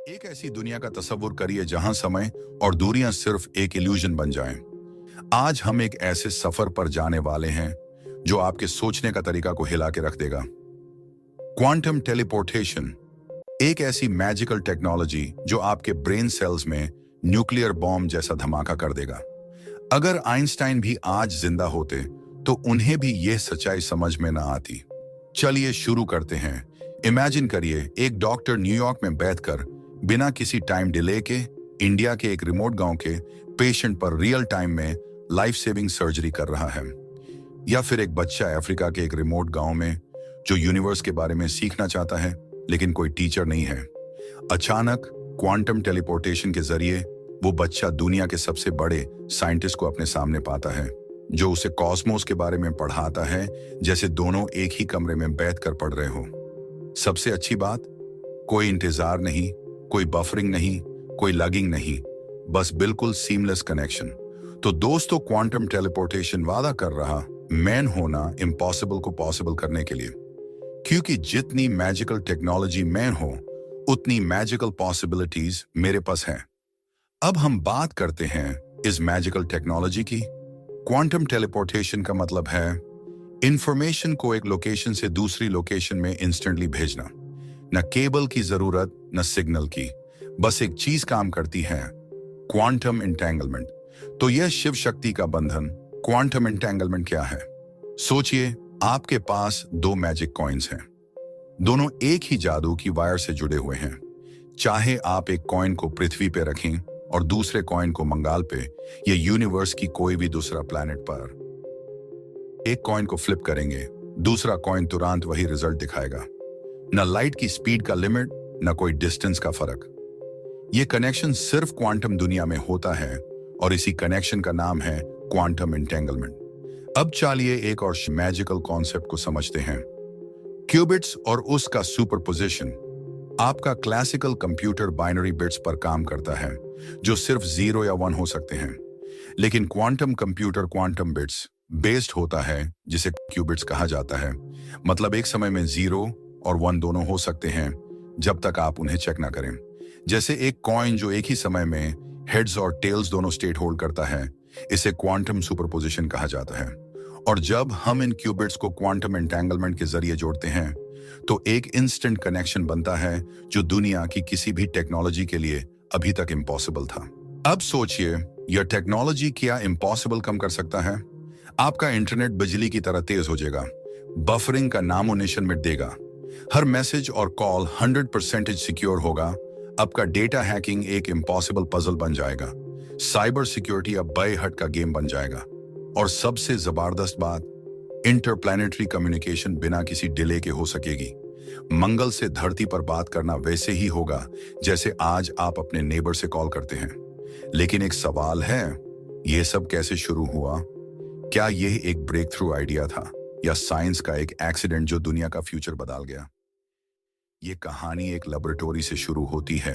एक ऐसी दुनिया का तसव्वुर करिए जहां समय और दूरियां सिर्फ एक इल्यूजन बन जाएं। आज हम एक ऐसे सफर पर जाने वाले हैं जो आपके सोचने का तरीका को हिला के रख देगा। क्वांटम टेलीपोर्टेशन, एक ऐसी मैजिकल टेक्नोलॉजी जो आपके ब्रेन सेल्स में न्यूक्लियर बॉम्ब जैसा धमाका कर देगा। अगर आइंस्टाइन भी आज जिंदा होते तो उन्हें भी यह सच्चाई समझ में ना आती। चलिए शुरू करते हैं। इमेजिन करिए, एक डॉक्टर न्यूयॉर्क में बैठकर बिना किसी टाइम डिले के इंडिया के एक रिमोट गांव के पेशेंट पर रियल टाइम में लाइफ सेविंग सर्जरी कर रहा है। या फिर एक बच्चा अफ्रीका के एक रिमोट गांव में जो यूनिवर्स के बारे में सीखना चाहता है लेकिन कोई टीचर नहीं है। अचानक क्वांटम टेलीपोर्टेशन के जरिए वो बच्चा दुनिया के सबसे बड़े साइंटिस्ट को अपने सामने पाता है, जो उसे कॉस्मोस के बारे में पढ़ाता है जैसे दोनों एक ही कमरे में बैठकर पढ़ रहे हो। सबसे अच्छी बात, कोई इंतजार नहीं, कोई बफरिंग नहीं, कोई लगिंग नहीं, बस बिल्कुल सीमलेस कनेक्शन। तो दोस्तों, क्वांटम टेलीपोर्टेशन वादा कर रहा मैन होना इम्पॉसिबल को पॉसिबल करने के लिए, क्योंकि जितनी मैजिकल टेक्नोलॉजी मैन हो उतनी मैजिकल पॉसिबिलिटीज मेरे पास हैं। अब हम बात करते हैं इस मैजिकल टेक्नोलॉजी की। क्वांटम टेलीपोर्टेशन का मतलब है इंफॉर्मेशन को एक लोकेशन से दूसरी लोकेशन में इंस्टेंटली भेजना। न केबल की जरूरत, न सिग्नल की, बस एक चीज काम करती है, क्वांटम एंटेंगलमेंट। तो यह शिव शक्ति का बंधन, क्वांटम एंटेंगलमेंट क्या है? सोचिए, आपके पास दो मैजिक कॉइन्स हैं, दोनों एक ही जादू की वायर से जुड़े हुए हैं। चाहे आप एक कॉइन को पृथ्वी पे रखें और दूसरे कॉइन को मंगाल पे या यूनिवर्स की कोई भी दूसरा प्लैनेट पर, एक कॉइन को फ्लिप करेंगे, दूसरा कॉइन तुरंत वही रिजल्ट दिखाएगा। न लाइट की स्पीड का लिमिट, न कोई डिस्टेंस का फर्क। यह कनेक्शन सिर्फ क्वांटम दुनिया में होता है और इसी कनेक्शन का नाम है क्वांटम एंटेंगलमेंट। अब चलिए एक और मैजिकल कॉन्सेप्ट को समझते हैं, क्यूबिट्स और उसका सुपरपोजिशन। आपका क्लासिकल कंप्यूटर बाइनरी बिट्स पर काम करता है जो सिर्फ 0 या 1 हो सकते हैं, लेकिन quantum computer quantum bits based होता है जिसे क्यूबिट्स कहा जाता है। मतलब एक समय में 0 और 1 दोनों हो सकते हैं जब तक आप उन्हें चेक ना करें। जैसे एक कॉइन जो एक ही समय में हेड्स और टेल्स दोनों स्टेट होल्ड करता है, इसे क्वांटम सुपरपोजिशन कहा जाता है। और जब हम इन क्यूबिट्स को क्वांटम एंटेंगलमेंट के जरिए जोड़ते हैं तो एक इंस्टेंट कनेक्शन बनता है जो दुनिया की किसी भी टेक्नोलॉजी के लिए अभी तक इम्पॉसिबल था। अब सोचिए, यह टेक्नोलॉजी क्या इम्पॉसिबल कम कर सकता है? आपका इंटरनेट बिजली की तरह तेज हो जाएगा, बफरिंग का नामो निशान मिट देगा, हर मैसेज और कॉल 100% सिक्योर होगा। आपका डेटा हैकिंग एक इम्पॉसिबल पजल बन जाएगा, साइबर सिक्योरिटी अब बाय हट का गेम बन जाएगा। और सबसे जबरदस्त बात, इंटरप्लैनेटरी कम्युनिकेशन बिना किसी डिले के हो सकेगी। मंगल से धरती पर बात करना वैसे ही होगा जैसे आज आप अपने नेबर से कॉल करते हैं। लेकिन एक सवाल है, यह सब कैसे शुरू हुआ? क्या यह एक ब्रेक थ्रू आइडिया था या साइंस का एक एक्सीडेंट जो दुनिया का फ्यूचर बदल गया? ये कहानी एक लेबोरेटरी से शुरू होती है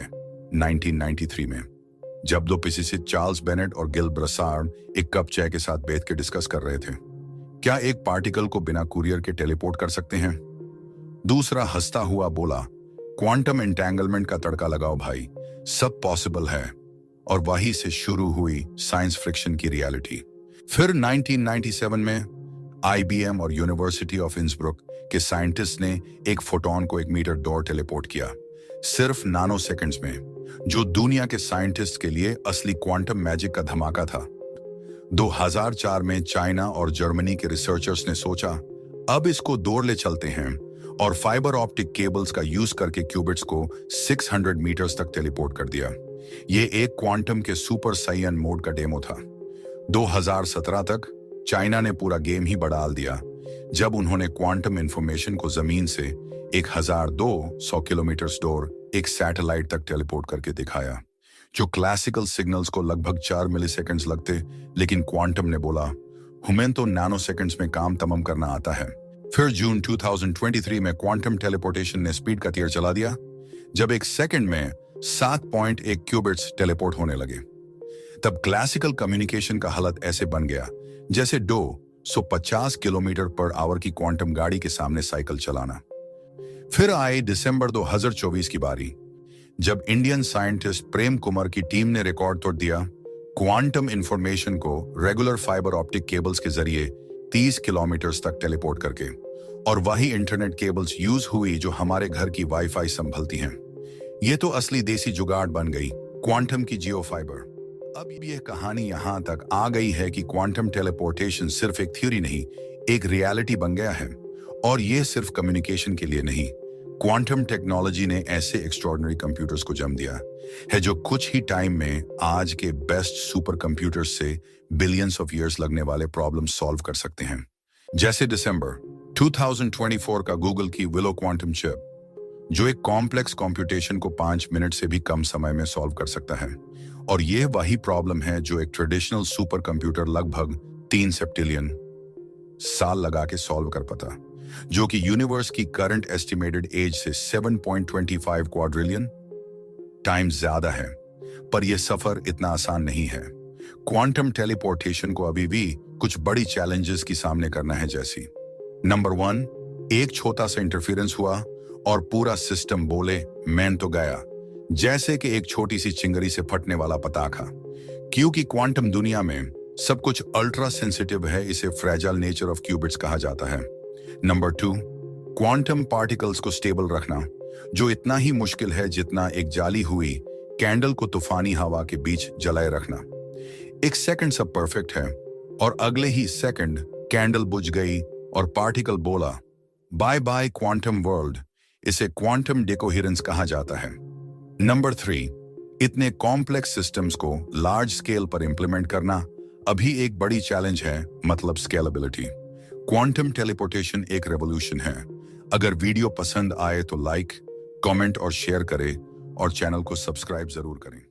1993 में, जब दो फिजिसिस्ट चार्ल्स बेनेट और गिल ब्रसार्ड एक कप चाय के साथ बैठ के डिस्कस कर रहे थे, क्या एक पार्टिकल को बिना कुरियर के टेलीपोर्ट कर सकते हैं? दूसरा हंसता हुआ बोला, क्वांटम एंटेंगलमेंट का तड़का लगाओ भाई, सब पॉसिबल है। और वहीं से शुरू हुई साइंस फ्रिक्शन की रियलिटी। फिर 1997 में IBM और यूनिवर्सिटी ऑफ इंसब्रुक के साइंटिस्ट ने एक फोटॉन को 1 मीटर दूर टेलीपोर्ट किया, सिर्फ नैनो सेकंड्स में, जो दुनिया के साइंटिस्ट के लिए असली क्वांटम मैजिक का धमाका था। 2004 में चाइना और जर्मनी के रिसर्चर्स ने सोचा, अब इसको दूर ले चलते हैं, और फाइबर ऑप्टिक केबल्स का यूज करके क्यूबिट्स को 600 मीटर्स तक टेलीपोर्ट कर दिया। यह एक क्वांटम के सुपर साइयन मोड का डेमो था। 2017 तक चाइना ने पूरा गेम ही बढ़ा दिया जब उन्होंने क्वांटम इंफॉर्मेशन को जमीन से 1200 किलोमीटर दूर एक सैटेलाइट तक टेलीपोर्ट करके दिखाया, जो क्लासिकल सिग्नल्स को लगभग 4 मिलीसेकंड्स लगते, लेकिन क्वांटम ने बोला, हमें तो नैनो सेकंड्स में काम तमाम करना आता है। फिर जून 2023 में क्वांटम टेलीपोर्टेशन ने स्पीड का तीर चला दिया, जब एक सेकंड में 7.1 क्यूबिट्स टेलीपोर्ट होने लगे। तब क्लासिकल कम्युनिकेशन का हालत ऐसे बन गया जैसे 250 किलोमीटर पर आवर की क्वांटम गाड़ी के सामने साइकिल चलाना। फिर आए दिसंबर 2024 की बारी, जब इंडियन साइंटिस्ट प्रेम कुमार की टीम ने रिकॉर्ड तोड़ दिया, क्वांटम इंफॉर्मेशन को रेगुलर फाइबर ऑप्टिक केबल्स के जरिए 30 किलोमीटर तक टेलीपोर्ट करके, और वही इंटरनेट केबल्स यूज हुई जो हमारे घर की वाईफाई संभलती हैं। ये तो असली देसी जुगाड़ बन गई, क्वांटम की जियो फाइबर। अब यह कहानी यहां तक आ गई है कि क्वांटम टेलीपोर्टेशन सिर्फ एक थ्योरी नहीं, एक रियलिटी बन गया है। और यह सिर्फ कम्युनिकेशन के लिए नहीं, क्वांटम टेक्नोलॉजी ने ऐसे एक्स्ट्रॉर्डिनरी कंप्यूटर्स को जन्म दिया है जो कुछ ही टाइम में आज के बेस्ट सुपर कंप्यूटर्स से बिलियंस ऑफ ईयर्स लगने वाले प्रॉब्लम सॉल्व कर सकते हैं। जैसे दिसंबर 2024 का गूगल की विलो क्वांटम चिप, जो एक कॉम्प्लेक्स कंप्यूटेशन को 5 मिनट से भी कम समय में सॉल्व कर सकता है। और यह वही प्रॉब्लम है जो एक ट्रेडिशनल सुपर कंप्यूटर लगभग 3 सेप्टिलियन साल लगा के सॉल्व कर पाता, जो कि यूनिवर्स की करंट एस्टिमेटेड एज से 7.25 क्वाड्रिलियन टाइम्स ज्यादा है। पर यह सफर इतना आसान नहीं है। क्वांटम टेलीपोर्टेशन को अभी भी कुछ बड़ी चैलेंजेस की सामने करना है, जैसी नंबर 1, एक छोटा सा इंटरफेरेंस हुआ और पूरा सिस्टम बोले मैं तो गया, जैसे कि एक छोटी सी चिंगरी से फटने वाला पटाखा। क्योंकि क्वांटम दुनिया में सब कुछ अल्ट्रा सेंसिटिव है, इसे फ्रेजाइल नेचर ऑफ क्यूबिट्स कहा जाता है। नंबर 2, क्वांटम पार्टिकल्स को स्टेबल रखना, जो इतना ही मुश्किल है जितना एक जाली हुई कैंडल को तूफानी हवा के बीच जलाए रखना। एक सेकंड सब परफेक्ट है और अगले ही सेकंड कैंडल बुझ गई और पार्टिकल बोला बाय बाय क्वांटम वर्ल्ड। इसे क्वांटम डिकोहेरेंस कहा जाता है। नंबर 3, इतने कॉम्प्लेक्स सिस्टम्स को लार्ज स्केल पर इंप्लीमेंट करना अभी एक बड़ी चैलेंज है, मतलब स्केलेबिलिटी। क्वांटम टेलीपोर्टेशन एक रेवोल्यूशन है। अगर वीडियो पसंद आए तो लाइक, कमेंट और शेयर करें और चैनल को सब्सक्राइब जरूर करें।